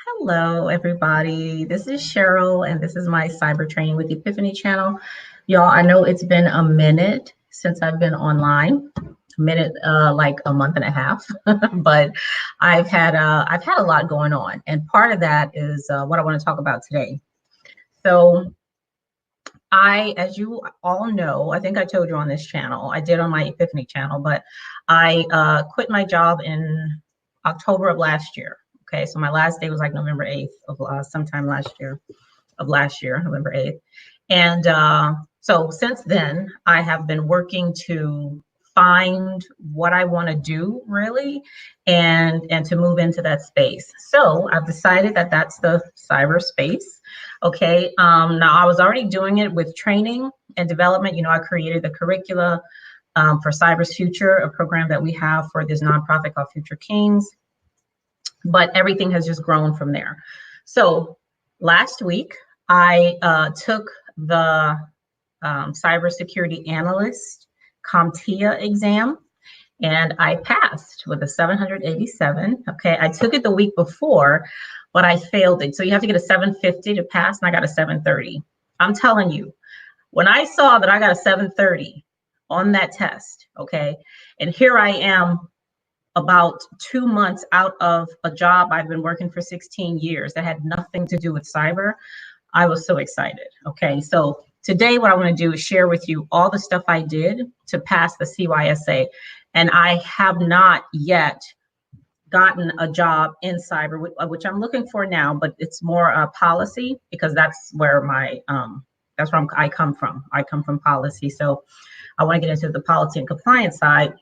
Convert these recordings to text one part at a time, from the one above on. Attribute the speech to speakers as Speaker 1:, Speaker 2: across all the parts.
Speaker 1: Hello, everybody. This is Cheryl, and this is my cyber training with Epiphany channel. Y'all, I know it's been a minute since I've been online, like a month and a half, but I've had a lot going on, and part of that is what I want to talk about today. So, as you all know, I think I told you on this channel, I did on my Epiphany channel, but I quit my job in October of last year. Okay, so my last day was like November 8th of sometime last year, November 8th. And so since then, I have been working to find what I want to do really and to move into that space. So I've decided that that's the cyberspace. Okay, now I was already doing it with training and development. You know, I created the curricula for Cyber's Future, a program that we have for this nonprofit called Future Kings. But everything has just grown from there. So last week, I took the cybersecurity analyst CompTIA exam, and I passed with a 787. Okay, I took it the week before, but I failed it. So you have to get a 750 to pass, and I got a 730. I'm telling you, when I saw that I got a 730 on that test, okay, and here I am about 2 months out of a job I've been working for 16 years that had nothing to do with cyber, I was so excited. Okay, so today what I want to do is share with you all the stuff I did to pass the CYSA. And I have not yet gotten a job in cyber, which I'm looking for now, but it's more policy, because that's where I come from. I come from policy. So I want to get into the policy and compliance side,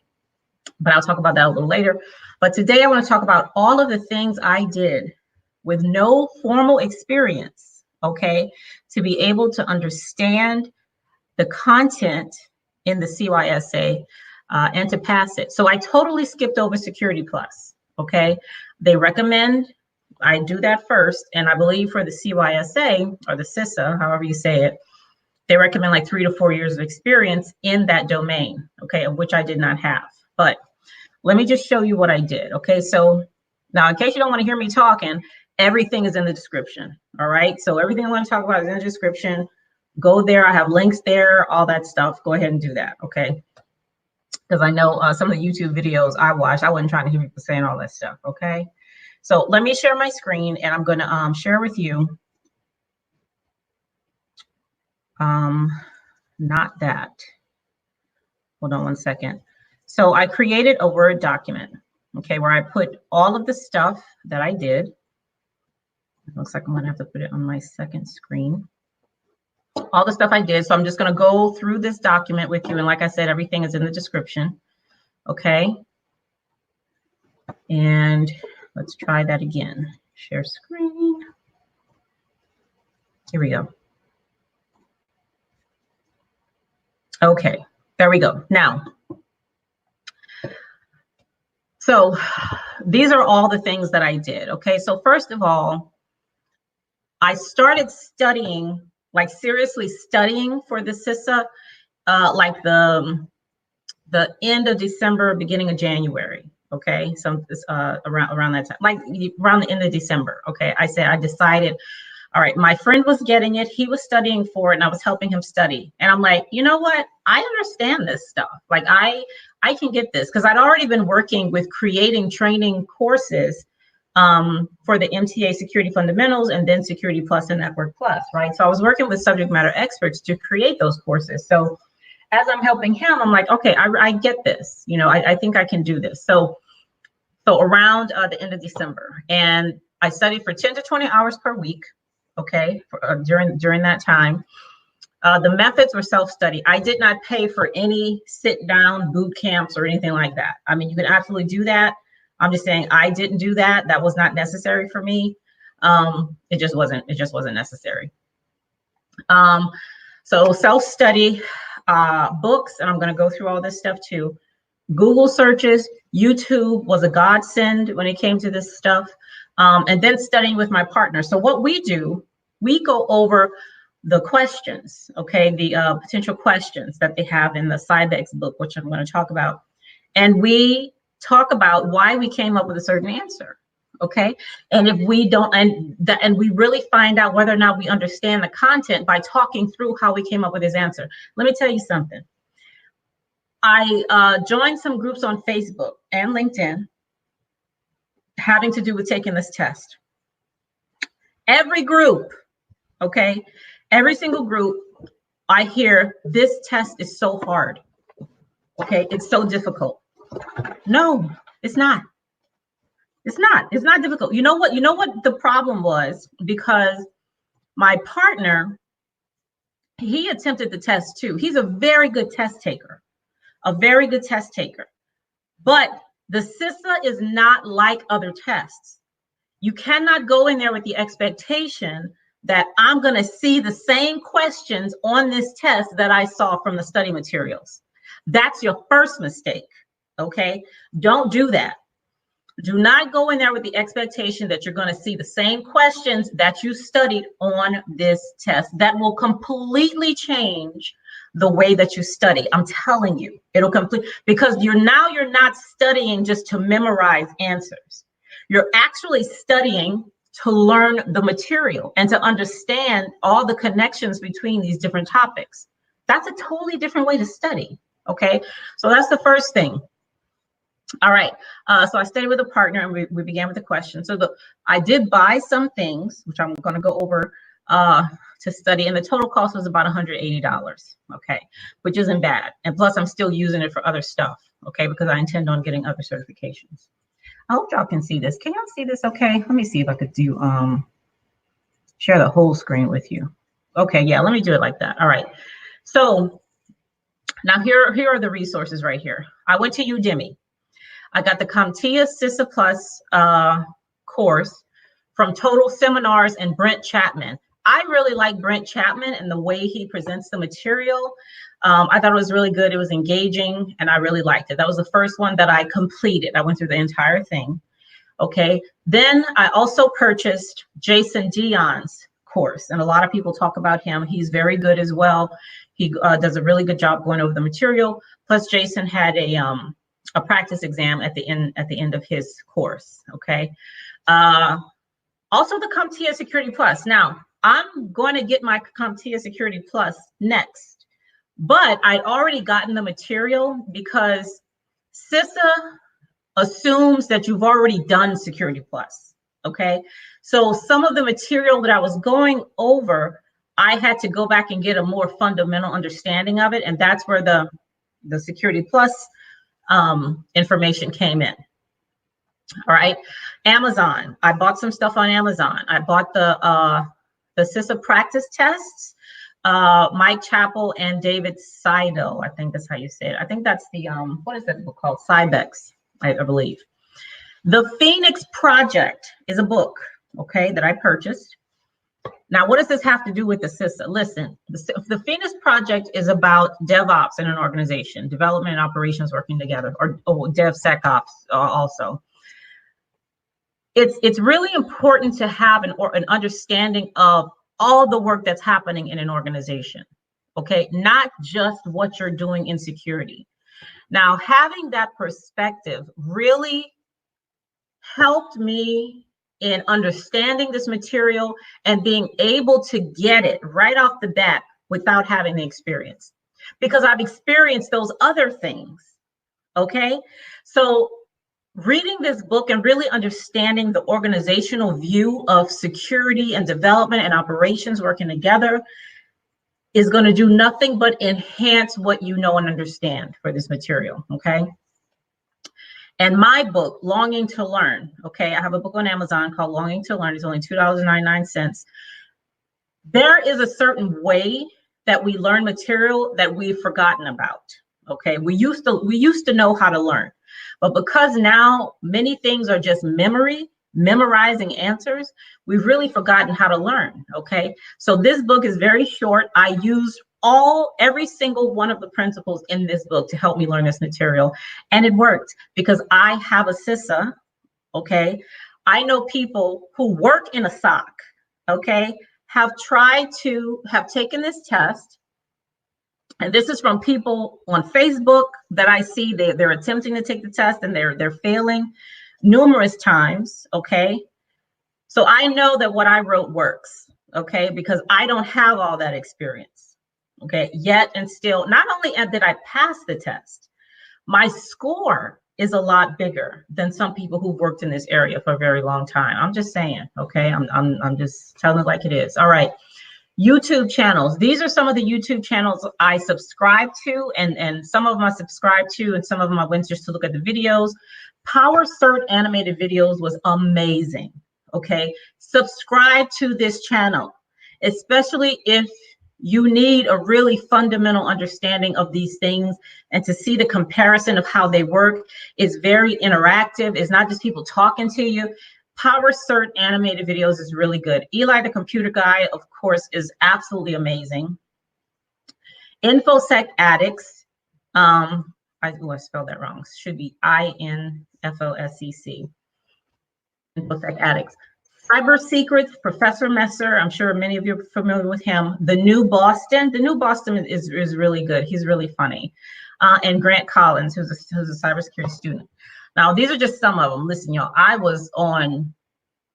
Speaker 1: but I'll talk about that a little later. But today I want to talk about all of the things I did with no formal experience, okay, to be able to understand the content in the CYSA and to pass it. So I totally skipped over Security Plus, okay? They recommend I do that first, and I believe for the CYSA, or the CISA, however you say it, they recommend like 3 to 4 years of experience in that domain, okay, of which I did not have. But let me just show you what I did. Okay, so now in case you don't want to hear me talking, everything is in the description. All right, so everything I want to talk about is in the description. Go there. I have links there, all that stuff. Go ahead and do that. Okay, because I know some of the YouTube videos I watched, I wasn't trying to hear people saying all that stuff. Okay, so let me share my screen, and I'm going to share with you. Not that. Hold on one second. So I created a Word document, okay, where I put all of the stuff that I did. It looks like I'm gonna have to put it on my second screen. All the stuff I did. So I'm just gonna go through this document with you. And like I said, everything is in the description, okay? And let's try that again. Share screen. Here we go. Okay, there we go. Now, so these are all the things that I did. Okay, so first of all, I started studying, like seriously studying for the CISA, like the end of December, beginning of January. Okay, so around that time, like around the end of December. Okay, I decided, all right, my friend was getting it, he was studying for it, and I was helping him study. And I'm like, you know what? I understand this stuff. Like I can get this, because I'd already been working with creating training courses for the MTA Security Fundamentals and then Security Plus and Network Plus, right? So I was working with subject matter experts to create those courses. So as I'm helping him, I'm like, okay, I get this. You know, I think I can do this. So around the end of December, and I studied for 10 to 20 hours per week. Okay, during that time, the methods were self-study. I did not pay for any sit-down boot camps or anything like that. I mean, you can absolutely do that. I'm just saying I didn't do that. That was not necessary for me. It just wasn't necessary. So self-study, books, and I'm going to go through all this stuff too. Google searches, YouTube was a godsend when it came to this stuff. And then studying with my partner. So what we do, we go over the questions, okay, the potential questions that they have in the CyBEX book, which I'm going to talk about. And we talk about why we came up with a certain answer, okay? And if we don't, and we really find out whether or not we understand the content by talking through how we came up with his answer. Let me tell you something. I joined some groups on Facebook and LinkedIn having to do with taking this test. Every group, okay, every single group, I hear this test is so hard, okay, it's so difficult. No, it's not. It's not difficult. You know what the problem was? Because my partner, he attempted the test too. He's a very good test taker, but the CISA is not like other tests. You cannot go in there with the expectation that I'm going to see the same questions on this test that I saw from the study materials. That's your first mistake, okay? Don't do that. Do not go in there with the expectation that you're going to see the same questions that you studied on this test. That will completely change the way that you study. I'm telling you, it'll because you're not studying just to memorize answers. You're actually studying to learn the material and to understand all the connections between these different topics. That's a totally different way to study, okay? So that's the first thing. All right, so I stayed with a partner and we began with the question. So I did buy some things, which I'm going to go over to study, and the total cost was about $180, okay, which isn't bad. And plus, I'm still using it for other stuff, okay, because I intend on getting other certifications. I hope y'all can see this. Can y'all see this okay? Let me see if I could do share the whole screen with you. Okay, yeah, let me do it like that. All right, so now here are the resources right here. I went to Udemy. I got the CompTIA CISA Plus course from Total Seminars and Brent Chapman. I really like Brent Chapman and the way he presents the material. I thought it was really good. It was engaging and I really liked it. That was the first one that I completed. I went through the entire thing. Okay. Then I also purchased Jason Dion's course, and a lot of people talk about him. He's very good as well. He does a really good job going over the material. Plus Jason had a practice exam at the end of his course, okay? Also the CompTIA Security Plus. Now, I'm going to get my CompTIA Security Plus next, but I'd already gotten the material because CISA assumes that you've already done Security Plus, okay? So some of the material that I was going over, I had to go back and get a more fundamental understanding of it, and that's where the Security Plus information came in. All right, Amazon. I bought some stuff on Amazon. I bought the CISA practice tests. Mike Chappell and David Seidel. I think that's how you say it. I think that's the what is that book called? Cybex, I believe. The Phoenix Project is a book, okay, that I purchased. Now, what does this have to do with the CISA? Listen, the Phoenix Project is about DevOps in an organization, development and operations working together, or DevSecOps also. It's really important to have an understanding of all the work that's happening in an organization, okay? Not just what you're doing in security. Now, having that perspective really helped me in understanding this material and being able to get it right off the bat without having the experience, because I've experienced those other things, okay? So reading this book and really understanding the organizational view of security and development and operations working together is going to do nothing but enhance what you know and understand for this material, okay? And my book, Longing to Learn, okay, I have a book on Amazon called Longing to Learn. It's only $2.99. There is a certain way that we learn material that we've forgotten about, okay? We used to know how to learn, but because now many things are just memorizing answers, we've really forgotten how to learn, okay? So this book is very short. I used every single one of the principles in this book to help me learn this material. And it worked because I have a CISA, okay? I know people who work in a SOC, okay, have taken this test. And this is from people on Facebook that I see they're attempting to take the test and they're failing. numerous times, okay? So I know that what I wrote works, okay? Because I don't have all that experience, okay? Yet and still, not only did I pass the test, my score is a lot bigger than some people who've worked in this area for a very long time. I'm just saying, okay? I'm just telling it like it is. All right. YouTube channels. These are some of the YouTube channels I subscribe to, and some of them I subscribe to, and some of them I went just to look at the videos. Power Cert animated videos was amazing. Okay, subscribe to this channel, especially if you need a really fundamental understanding of these things, and to see the comparison of how they work. Is very interactive. It's not just people talking to you. Power Cert animated videos is really good. Eli the Computer Guy, of course, is absolutely amazing. InfoSec Addicts. I spelled that wrong. Should be INFOSEC. InfoSec Addicts. Cyber Secrets, Professor Messer. I'm sure many of you are familiar with him. The New Boston. The New Boston is really good. He's really funny. And Grant Collins, who's a cybersecurity student. Now, these are just some of them. Listen, y'all, I was on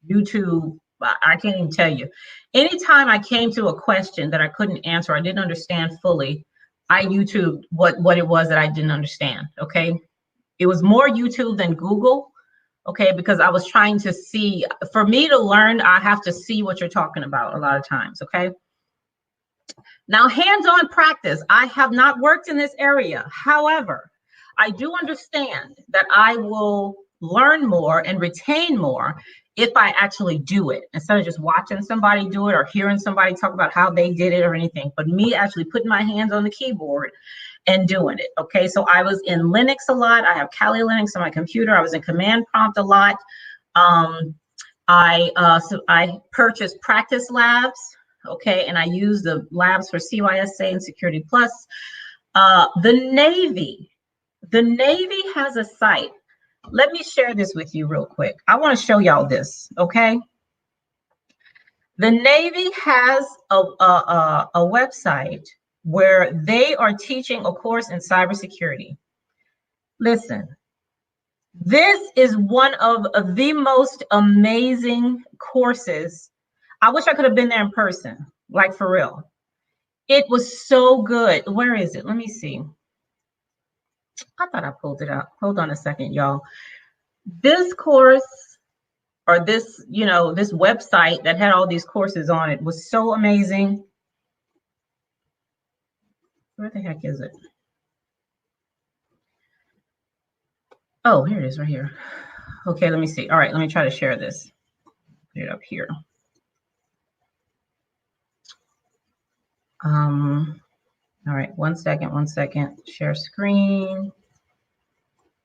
Speaker 1: YouTube. I can't even tell you. Anytime I came to a question that I couldn't answer, I didn't understand fully, I YouTubed what it was that I didn't understand, okay? It was more YouTube than Google, okay? Because I was trying to see, for me to learn, I have to see what you're talking about a lot of times, okay? Now, hands-on practice. I have not worked in this area. However, I do understand that I will learn more and retain more if I actually do it, instead of just watching somebody do it or hearing somebody talk about how they did it or anything, but me actually putting my hands on the keyboard and doing it, okay? So I was in Linux a lot. I have Kali Linux on my computer. I was in Command Prompt a lot. I purchased practice labs, okay? And I use the labs for CYSA and Security Plus. The Navy has a site. Let me share this with you real quick. I want to show y'all this, okay? The Navy has a website where they are teaching a course in cybersecurity. Listen, this is one of the most amazing courses. I wish I could have been there in person, like for real. It was so good. Where is it? Let me see. I thought I pulled it out. Hold on a second, y'all. This course, or this, this website that had all these courses on it was so amazing. Where the heck is it? Oh, here it is right here. Okay, let me see. All right, let me try to share this. Put it up here. All right, one second. Share screen.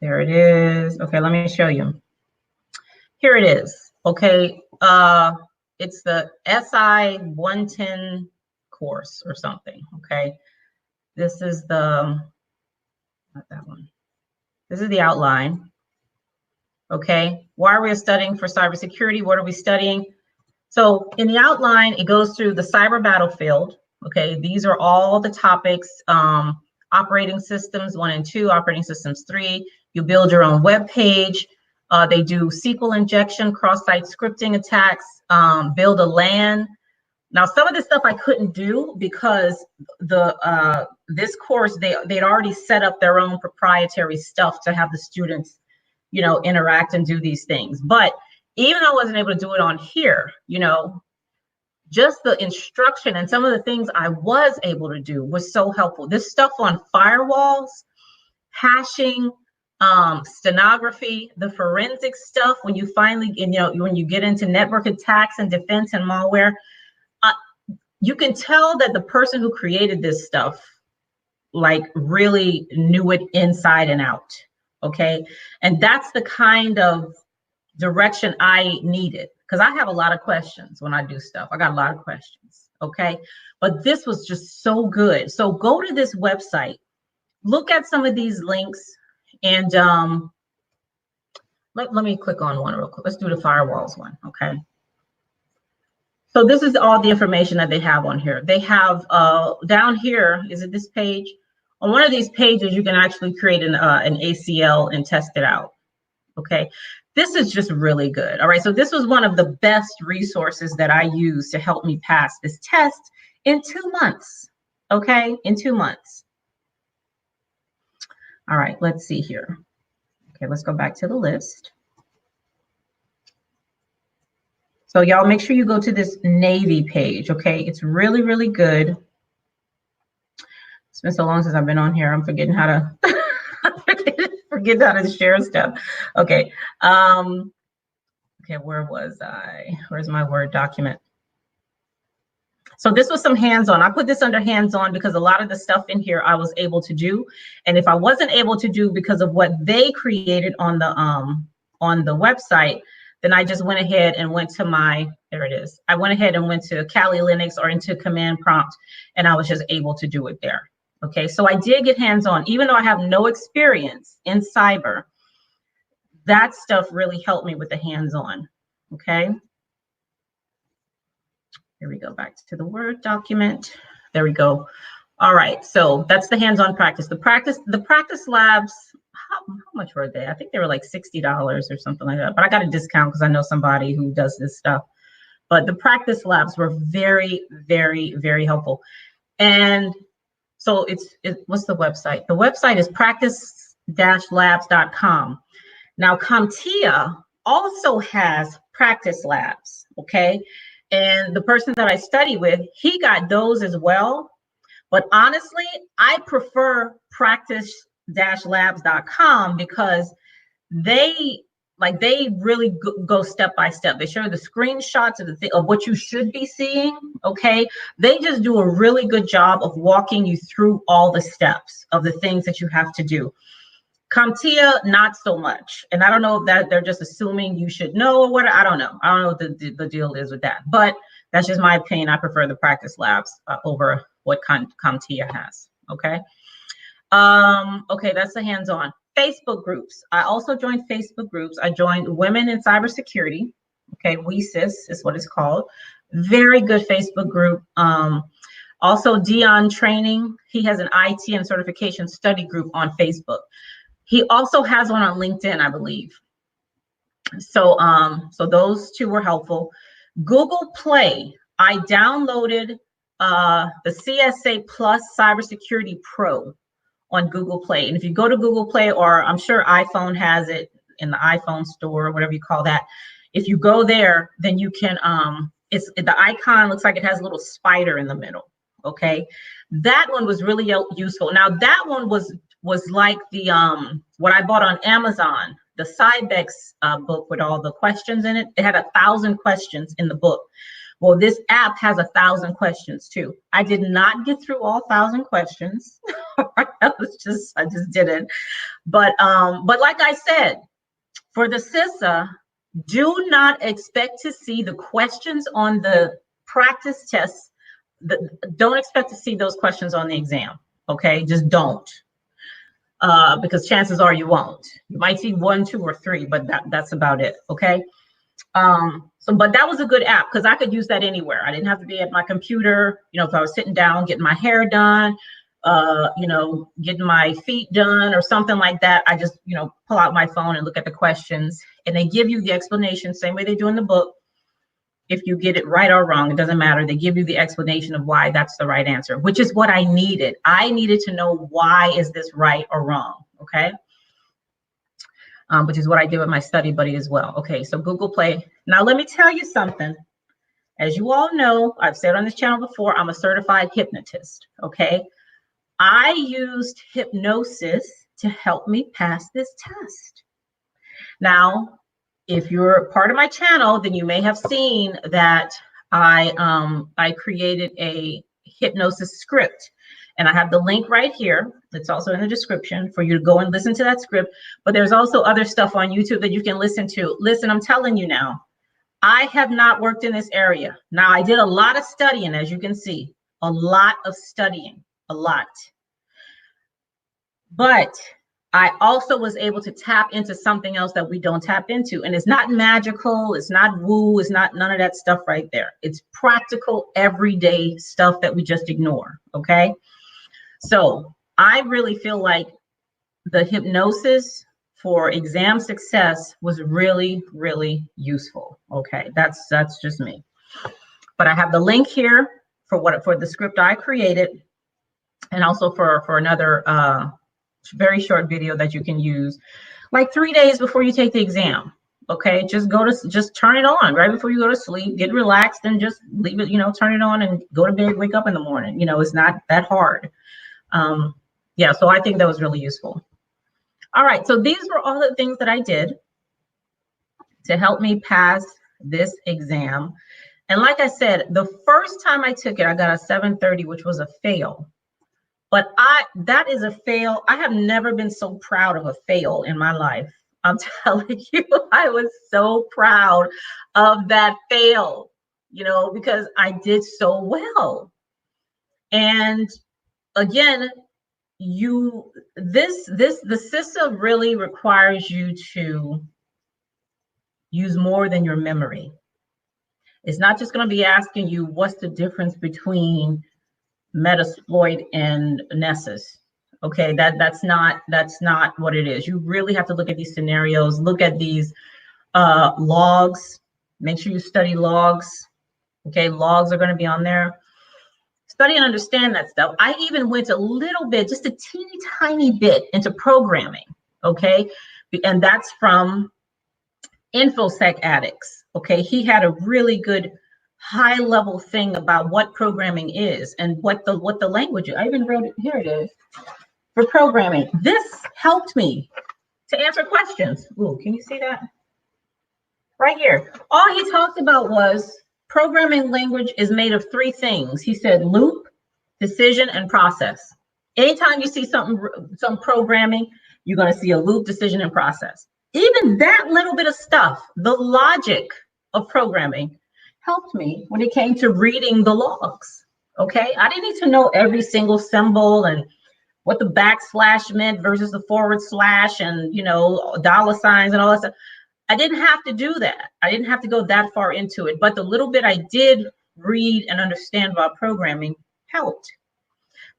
Speaker 1: There it is. Okay, let me show you. Here it is. Okay, it's the SI 110 course or something. Okay, this is the, not that one. This is the outline. Okay, why are we studying for cybersecurity? What are we studying? So in the outline, it goes through the cyber battlefield. Okay, these are all the topics, operating systems 1 and 2, operating systems 3. You build your own web page. They do SQL injection, cross-site scripting attacks, build a LAN. Now, some of this stuff I couldn't do because this course, they'd already set up their own proprietary stuff to have the students, interact and do these things. But even though I wasn't able to do it on here, just the instruction and some of the things I was able to do was so helpful. This stuff on firewalls, hashing, stenography, the forensic stuff, when you finally, when you get into network attacks and defense and malware, you can tell that the person who created this stuff, like, really knew it inside and out, okay? And that's the kind of direction I needed, because I have a lot of questions when I do stuff. I got a lot of questions, okay? But this was just so good. So go to this website, look at some of these links, and let me click on one real quick. Let's do the firewalls one, okay? So this is all the information that they have on here. They have down here, is it this page? On one of these pages, you can actually create an ACL and test it out, okay? This is just really good. All right, so this was one of the best resources that I used to help me pass this test in 2 months. Okay, in 2 months. All right, let's see here. Okay, let's go back to the list. So y'all make sure you go to this Navy page, okay? It's really, really good. It's been so long since I've been on here. I'm forgetting how to forgetting how to share stuff. Okay. Okay, where was I? Where's my Word document? So this was some hands-on. I put this under hands-on because a lot of the stuff in here I was able to do. And if I wasn't able to do because of what they created on the website, then I just went ahead and went to my, there it is. I went ahead and went to Kali Linux or into Command Prompt, and I was just able to do it there. Okay, so I did get hands-on, even though I have no experience in cyber. That stuff really helped me with the hands-on. Okay. Here we go, back to the Word document. There we go. All right, so that's the hands-on practice. The practice labs, how much were they? I think they were like $60 or something like that, but I got a discount because I know somebody who does this stuff. But the practice labs were very, very, very helpful. And so what's the website? The website is practice-labs.com. Now, CompTIA also has practice labs, okay? And the person that I study with, he got those as well. But honestly, I prefer practice-labs.com because they really go step by step. They show the screenshots of what you should be seeing, okay? They just do a really good job of walking you through all the steps of the things that you have to do. CompTIA, not so much. And I don't know if that they're just assuming you should know or what, I don't know. I don't know what the deal is with that, but that's just my opinion. I prefer the practice labs over what CompTIA has, okay? Okay, that's the hands-on. Facebook groups. I also joined Facebook groups. I joined Women in Cybersecurity. Okay, WeSys is what it's called. Very good Facebook group. Also Dion Training. He has an IT and certification study group on Facebook. He also has one on LinkedIn, I believe. So, so those two were helpful. Google Play. I downloaded the CSA Plus Cybersecurity Pro on Google Play. And if you go to Google Play, or I'm sure iPhone has it in the iPhone store, or whatever you call that. If you go there, then you can, the icon looks like it has a little spider in the middle, okay? That one was really useful. Now that one was like the, what I bought on Amazon, the Cybex book with all the questions in it. It had 1,000 questions in the book. Well, this app has 1,000 questions too. I did not get through all 1,000 questions. I just didn't. But like I said, for the CISA, do not expect to see the questions on the practice tests. Don't expect to see those questions on the exam. Okay, just don't. Because chances are you won't. You might see 1, 2, or 3, but that's about it. Okay. But that was a good app because I could use that anywhere. I didn't have to be at my computer. You know, if I was sitting down, getting my hair done, you know, getting my feet done or something like that, I just, you know, pull out my phone and look at the questions, and they give you the explanation, same way they do in the book. If you get it right or wrong, it doesn't matter. They give you the explanation of why that's the right answer, which is what I needed. I needed to know, why is this right or wrong, okay? Which is what I did with my study buddy as well. Okay, so Google Play. Now let me tell you something. As you all know, I've said on this channel before, I'm a certified hypnotist, okay? I used hypnosis to help me pass this test. Now, if you're part of my channel, then you may have seen that I created a hypnosis script. And I have the link right here. It's also in the description for you to go and listen to that script. But there's also other stuff on YouTube that you can listen to. Listen, I'm telling you now, I have not worked in this area. Now, I did a lot of studying, as you can see, a lot of studying, a lot. But I also was able to tap into something else that we don't tap into. And it's not magical, it's not woo, it's not none of that stuff right there. It's practical, everyday stuff that we just ignore, okay? So I really feel like the hypnosis for exam success was really, really useful. Okay, that's just me. But I have the link here for the script I created, and also for another very short video that you can use like 3 days before you take the exam. Okay, just turn it on right before you go to sleep, get relaxed, and just leave it, turn it on and go to bed, wake up in the morning. It's not that hard. Yeah, so I think that was really useful. All right, so these were all the things that I did to help me pass this exam. And like I said, the first time I took it, I got a 730, which was a fail. But that is a fail. I have never been so proud of a fail in my life. I'm telling you, I was so proud of that fail, because I did so well. And again, the CySA really requires you to use more than your memory. It's not just going to be asking you what's the difference between Metasploit and Nessus. Okay, that's not what it is. You really have to look at these scenarios, look at these logs. Make sure you study logs. Okay, logs are going to be on there. Study and understand that stuff. I even went a little bit, just a teeny tiny bit, into programming. Okay, and that's from InfoSec Addicts. Okay, he had a really good high level thing about what programming is and what the language is. I even wrote it, here it is, for programming. This helped me to answer questions. Ooh, can you see that? Right here. All he talked about was programming language is made of 3 things. He said loop, decision, and process. Anytime you see some programming, you're going to see a loop, decision, and process. Even that little bit of stuff, the logic of programming, helped me when it came to reading the logs. Okay, I didn't need to know every single symbol and what the backslash meant versus the forward slash and dollar signs and all that stuff. I didn't have to do that. I didn't have to go that far into it, but the little bit I did read and understand about programming helped.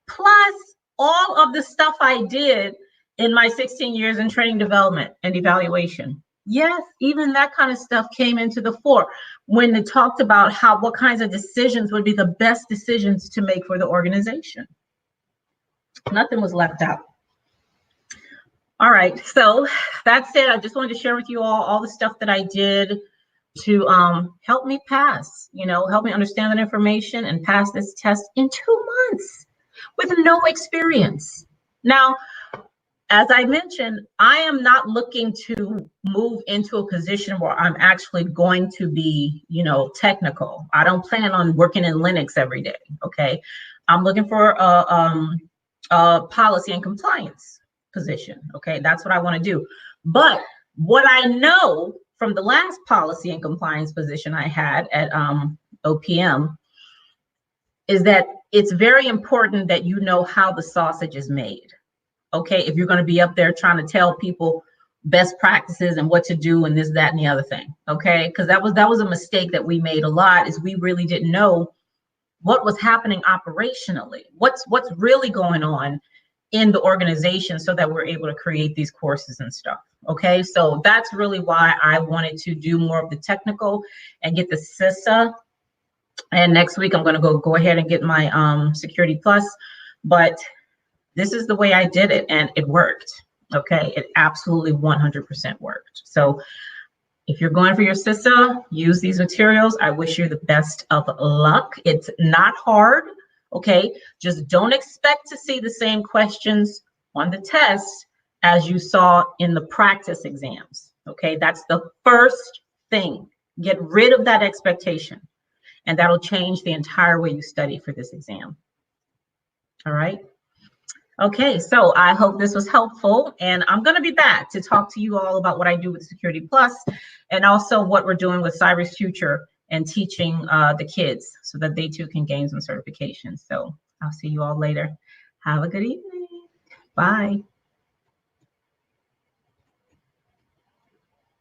Speaker 1: Plus all of the stuff I did in my 16 years in training development and evaluation. Yes, even that kind of stuff came into the fore when they talked about what kinds of decisions would be the best decisions to make for the organization. Nothing was left out. All right, so that's it. I just wanted to share with you all the stuff that I did to help me pass, help me understand that information and pass this test in 2 months with no experience. Now, as I mentioned, I am not looking to move into a position where I'm actually going to be, technical. I don't plan on working in Linux every day, okay? I'm looking for a policy and compliance position, okay? That's what I want to do. But what I know from the last policy and compliance position I had at OPM is that it's very important that you know how the sausage is made. Okay, if you're going to be up there trying to tell people best practices and what to do and this, that, and the other thing. Okay, because that was a mistake that we made a lot, is we really didn't know what was happening operationally, what's really going on in the organization, so that we're able to create these courses and stuff. Okay, so that's really why I wanted to do more of the technical and get the CySA. And next week I'm going to go ahead and get my Security Plus, but this is the way I did it, and it worked. Okay, it absolutely 100% worked. So if you're going for your CySA, use these materials. I wish you the best of luck. It's not hard. Okay, just don't expect to see the same questions on the test as you saw in the practice exams. Okay, that's the first thing. Get rid of that expectation, and that'll change the entire way you study for this exam. All right. Okay, so I hope this was helpful, and I'm going to be back to talk to you all about what I do with Security Plus, and also what we're doing with Cyber's Future and teaching the kids so that they too can gain some certifications. So I'll see you all later. Have a good evening. Bye.